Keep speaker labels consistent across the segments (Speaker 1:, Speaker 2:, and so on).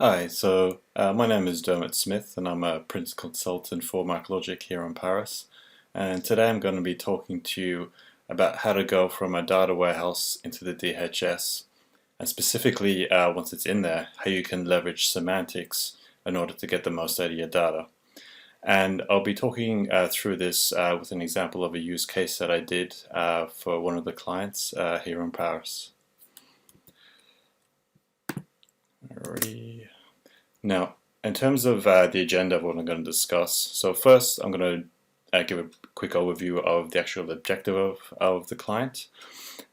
Speaker 1: Hi, my name is Dermot Smith and I'm a Prince Consultant for MarkLogic here in Paris. And today I'm going to be talking to you about how to go from a data warehouse into the DHS, and specifically, once it's in there, how you can leverage semantics in order to get the most out of your data. And I'll be talking through this with an example of a use case that I did for one of the clients here in Paris. Alrighty. Now, in terms of the agenda of what I'm going to discuss, so first I'm going to give a quick overview of the actual objective of the client,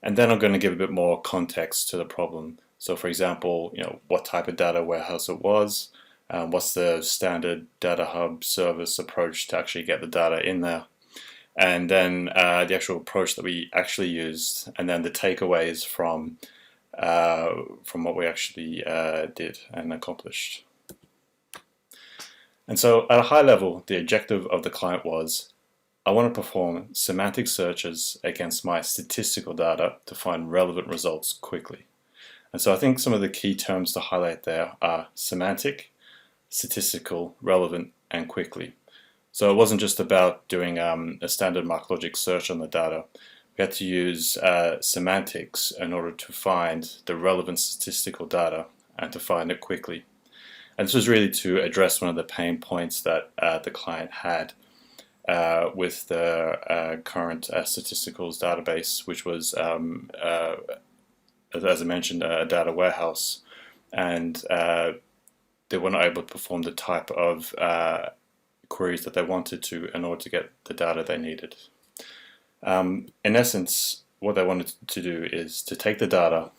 Speaker 1: and then I'm going to give a bit more context to the problem. So for example, what type of data warehouse it was, what's the standard data hub service approach to actually get the data in there, and then the actual approach that we actually used, and then the takeaways from what we actually did and accomplished. And so at a high level, the objective of the client was, I want to perform semantic searches against my statistical data to find relevant results quickly. And so I think some of the key terms to highlight there are semantic, statistical, relevant, and quickly. So it wasn't just about doing a standard MarkLogic search on the data. We had to use semantics in order to find the relevant statistical data and to find it quickly. And this was really to address one of the pain points that the client had with the current statisticals database, which was, as I mentioned, a data warehouse, and they were not able to perform the type of queries that they wanted to in order to get the data they needed. In essence, what they wanted to do is to take the data,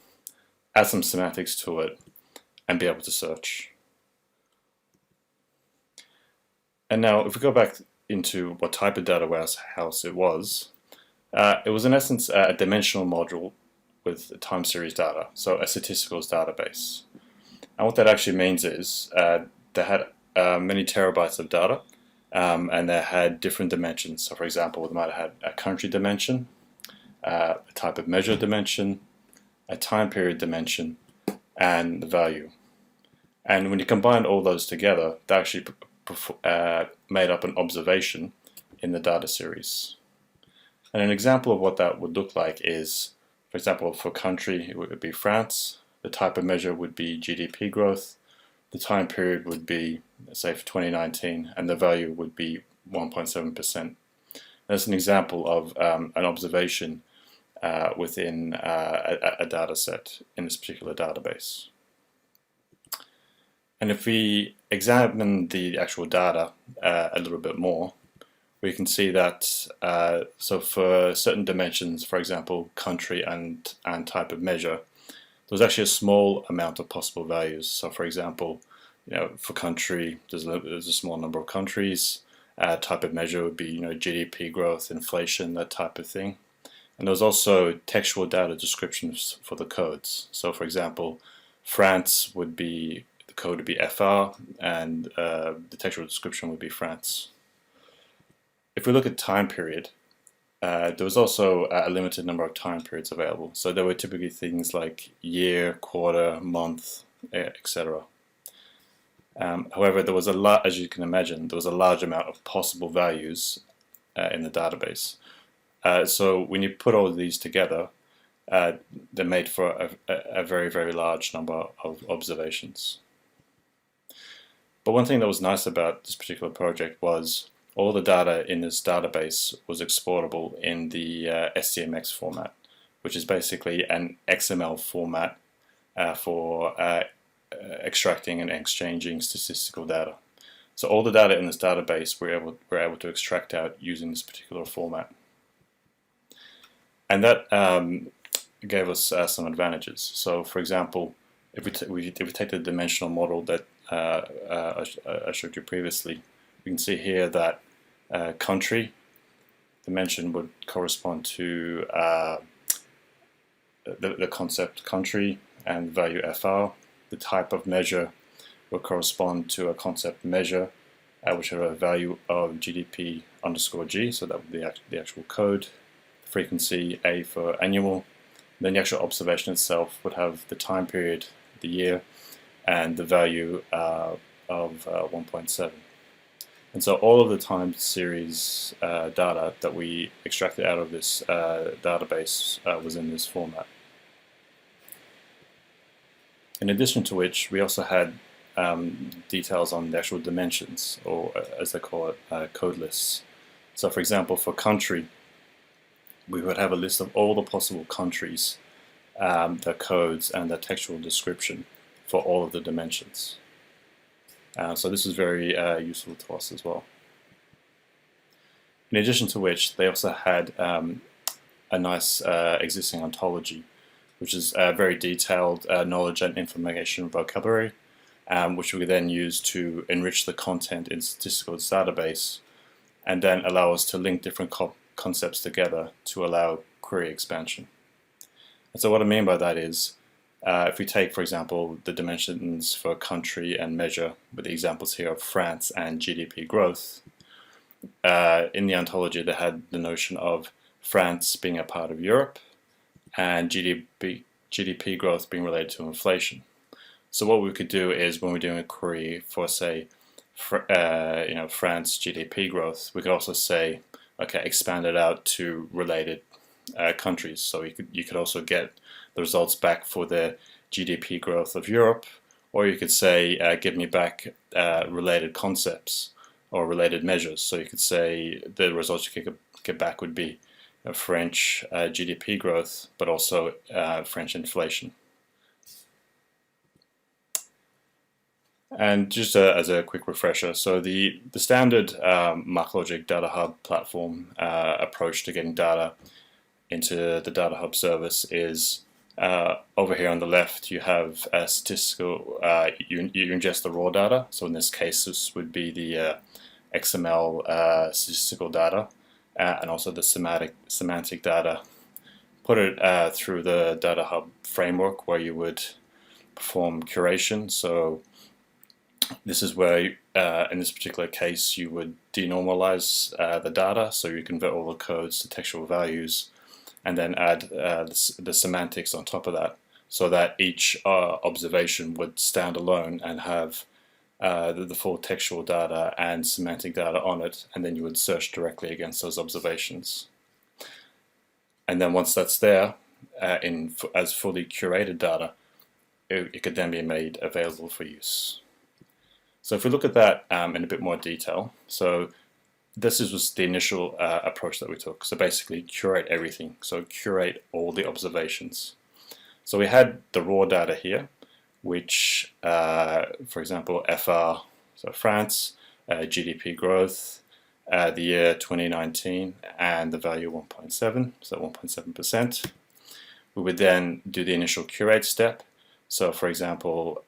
Speaker 1: add some semantics to it, and be able to search. And now, if we go back into what type of data warehouse it was in essence a dimensional module with time series data, so a statisticals database. And what that actually means is they had many terabytes of data, and they had different dimensions. So for example, they might have had a country dimension, a type of measure dimension, a time period dimension, and the value. And when you combine all those together, they actually made up an observation in the data series. And an example of what that would look like is, for example, for country, it would be France. The type of measure would be GDP growth. The time period would be, say, for 2019, and the value would be 1.7%. That's an example of an observation within a data set in this particular database. And if we examine the actual data a little bit more, we can see that so for certain dimensions, for example, country and type of measure, there's actually a small amount of possible values. So for example, for country, there's a small number of countries. Type of measure would be GDP growth, inflation, that type of thing. And there's also textual data descriptions for the codes. So for example, France would be, the code would be FR, and the textual description would be France. If we look at time period, there was also a limited number of time periods available. So there were typically things like year, quarter, month, etc. However, there was as you can imagine, there was a large amount of possible values in the database. So when you put all of these together, they made for a very, very large number of observations. But one thing that was nice about this particular project was all the data in this database was exportable in the SCMX format, which is basically an XML format for extracting and exchanging statistical data. So all the data in this database we're able to extract out using this particular format. And that gave us some advantages. So for example, if we take the dimensional model that I showed you previously, we can see here that country dimension would correspond to the concept country and value FR. The type of measure would correspond to a concept measure, which had a value of GDP underscore G, so that would be the actual code. Frequency A for annual. Then the actual observation itself would have the time period, the year, and the value of 1.7. And so all of the time series data that we extracted out of this database was in this format. In addition to which, we also had details on the actual dimensions, or as they call it, code lists. So for example, for country, we would have a list of all the possible countries, their codes, and their textual description for all of the dimensions. So this is very useful to us as well. In addition to which, they also had a nice existing ontology, which is very detailed knowledge and information vocabulary, which we could then use to enrich the content in statistical database, and then allow us to link different concepts together to allow query expansion. And so what I mean by that is, if we take, for example, the dimensions for country and measure, with the examples here of France and GDP growth, in the ontology they had the notion of France being a part of Europe and GDP growth being related to inflation. So what we could do is, when we're doing a query for, say, France GDP growth, we could also say, okay, expand it out to related countries. So you could also get the results back for the GDP growth of Europe, or you could say, give me back related concepts or related measures. So you could say the results you could get back would be French GDP growth, but also French inflation. And just as a quick refresher, so the standard MarkLogic Data Hub platform approach to getting data into the Data Hub service is, over here on the left you have a statistical, you ingest the raw data. So in this case this would be the XML statistical data, and also the semantic data. Put it through the Data Hub framework, where you would perform curation. So this is where, in this particular case, you would denormalize the data, so you convert all the codes to textual values, and then add the semantics on top of that, so that each observation would stand alone and have the full textual data and semantic data on it, and then you would search directly against those observations. And then once that's there, as fully curated data, it could then be made available for use. So if we look at that in a bit more detail, so this was the initial approach that we took. So basically curate everything, so curate all the observations. So we had the raw data here, which, for example, FR, so France, GDP growth, the year 2019, and the value 1.7, so 1.7%. We would then do the initial curate step. So for example,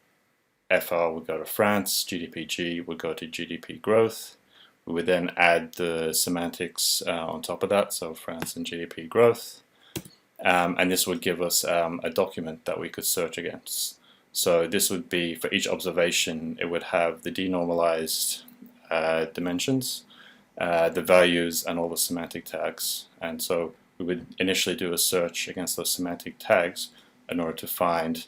Speaker 1: FR would go to France, GDPG would go to GDP growth. We would then add the semantics on top of that, so France and GDP growth. And this would give us a document that we could search against. So this would be, for each observation, it would have the denormalized dimensions, the values, and all the semantic tags. And so we would initially do a search against those semantic tags in order to find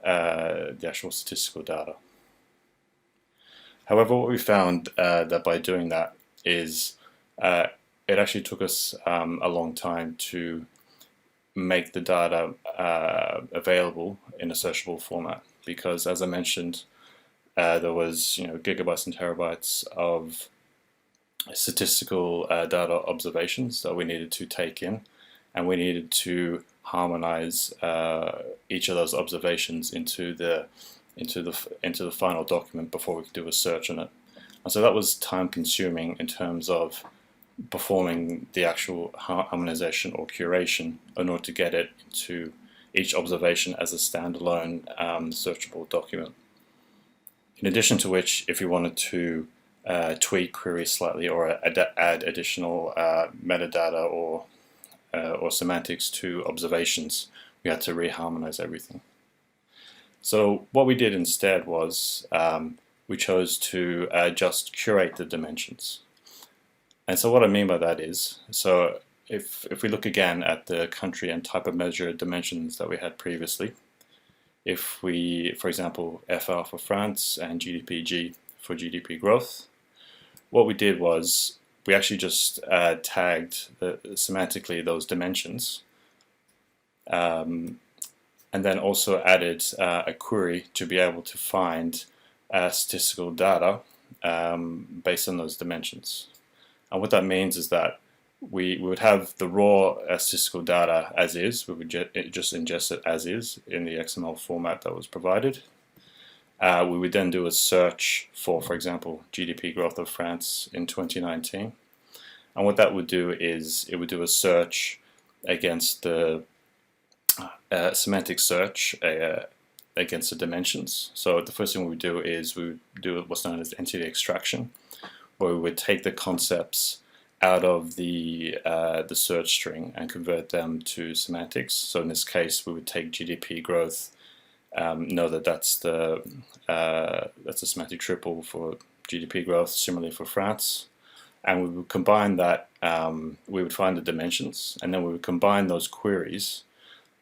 Speaker 1: the actual statistical data. However, what we found that by doing that is it actually took us a long time to make the data available in a searchable format, because, as I mentioned, there was gigabytes and terabytes of statistical data observations that we needed to take in, and we needed to harmonize each of those observations into the final document before we could do a search on it. And so that was time consuming in terms of performing the actual harmonization or curation in order to get it into each observation as a standalone searchable document. In addition to which, if you wanted to tweak queries slightly or add additional metadata or semantics to observations, we had to reharmonize everything. So what we did instead was we chose to just curate the dimensions. And so what I mean by that is, so if we look again at the country and type of measure dimensions that we had previously, if we, for example, FR for France and GDPG for GDP growth, what we did was we actually just tagged semantically those dimensions, and then also added a query to be able to find statistical data based on those dimensions. And what that means is that we would have the raw statistical data as is. We would just ingest it as is in the XML format that was provided. We would then do a search for example, GDP growth of France in 2019. And what that would do is it would do a search against the semantic search against the dimensions. So the first thing we would do is we would do what's known as entity extraction, where we would take the concepts out of the search string and convert them to semantics. So in this case, we would take GDP growth, know that that's a semantic triple for GDP growth, similarly for France, and we would combine that. We would find the dimensions, and then we would combine those queries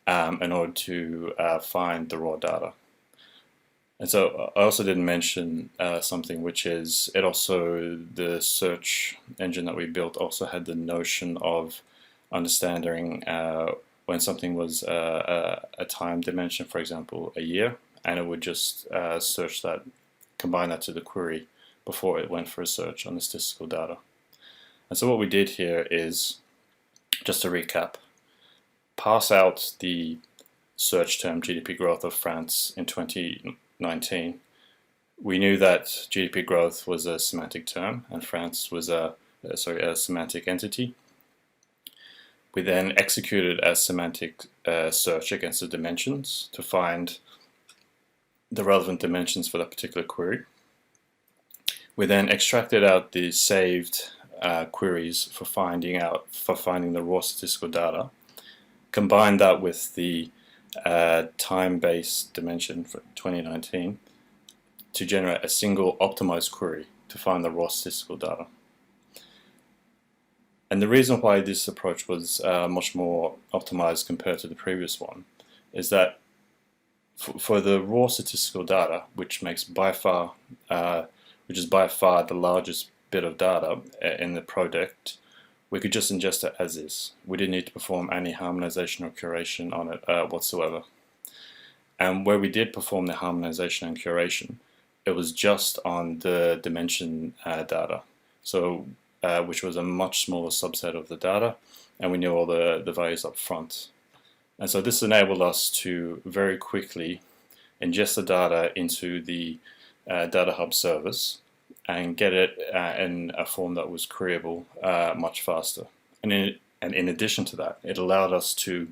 Speaker 1: in order to find the raw data. And so I also didn't mention something, which is the search engine that we built also had the notion of understanding when something was a time dimension, for example, a year, and it would just search that, combine that to the query before it went for a search on the statistical data. And so what we did here is, just to recap, pass out the search term GDP growth of France in 2019. We knew that GDP growth was a semantic term and France was a semantic entity. We then executed a semantic search against the dimensions to find the relevant dimensions for that particular query. We then extracted out the saved queries for finding the raw statistical data, combined that with the time-based dimension for 2019 to generate a single optimized query to find the raw statistical data. And the reason why this approach was much more optimized compared to the previous one is that for the raw statistical data, which is by far the largest bit of data in the project, we could just ingest it as is. We didn't need to perform any harmonization or curation on it whatsoever. And where we did perform the harmonization and curation, it was just on the dimension data, so which was a much smaller subset of the data, and we knew all the values up front. And so this enabled us to very quickly ingest the data into the Data Hub service and get it in a form that was queryable much faster. And in addition to that, it allowed us to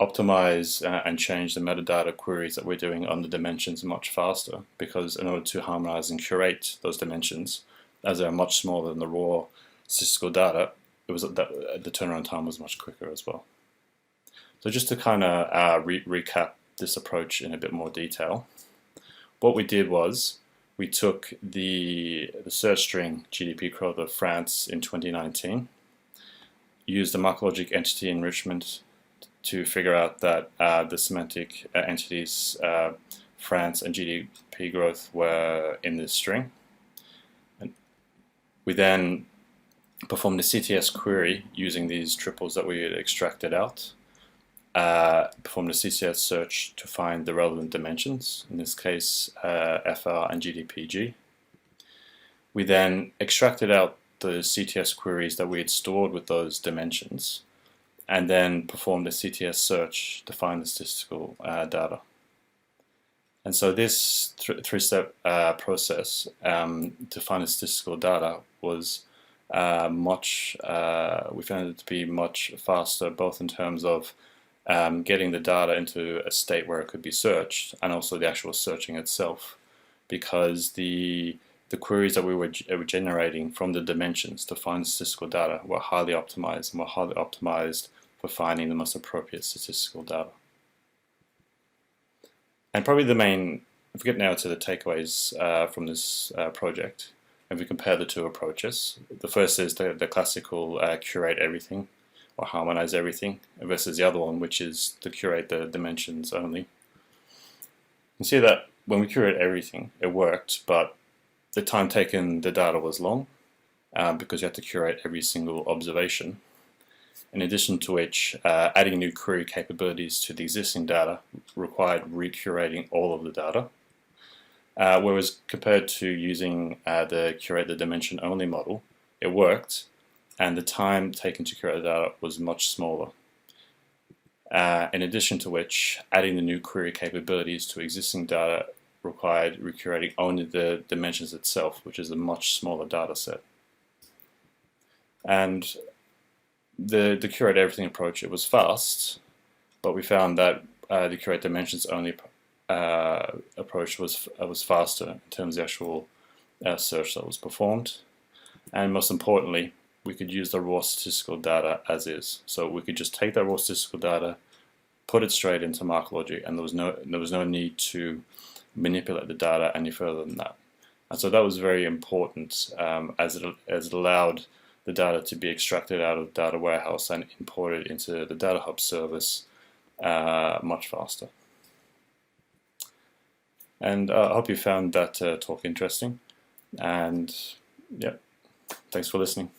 Speaker 1: optimize and change the metadata queries that we're doing on the dimensions much faster, because in order to harmonize and curate those dimensions, as they are much smaller than the raw statistical data, the turnaround time was much quicker as well. So just to kind of recap this approach in a bit more detail, what we did was we took the search string GDP growth of France in 2019, used the MarkLogic entity enrichment to figure out that the semantic entities France and GDP growth were in this string. And we then performed a CTS query using these triples that we had extracted out. Performed a CTS search to find the relevant dimensions, in this case FR and GDPG. We then extracted out the CTS queries that we had stored with those dimensions, and then performed a CTS search to find the statistical data. And so this three-step process to find the statistical data was we found it to be much faster, both in terms of getting the data into a state where it could be searched, and also the actual searching itself, because the queries that we were generating from the dimensions to find statistical data were highly optimized, and were highly optimized for finding the most appropriate statistical data. And probably the main, if we get now to the takeaways from this project, if we compare the two approaches, the first is the classical curate everything or harmonize everything, versus the other one, which is to curate the dimensions only. You can see that when we queried everything, it worked, but the time taken the data was long because you had to curate every single observation. In addition to which, adding new query capabilities to the existing data required recurating all of the data. Whereas compared to using the curate the dimension only model, it worked, and the time taken to curate the data was much smaller. In addition to which, adding the new query capabilities to existing data required recurating only the dimensions itself, which is a much smaller data set. And the curate everything approach, it was fast, but we found that the curate dimensions only approach was faster in terms of the actual search that was performed. And most importantly, we could use the raw statistical data as is. So we could just take that raw statistical data, put it straight into MarkLogic, and there was no need to manipulate the data any further than that. And so that was very important as it allowed the data to be extracted out of the data warehouse and imported into the Data Hub service much faster. And I hope you found that talk interesting. And yeah, thanks for listening.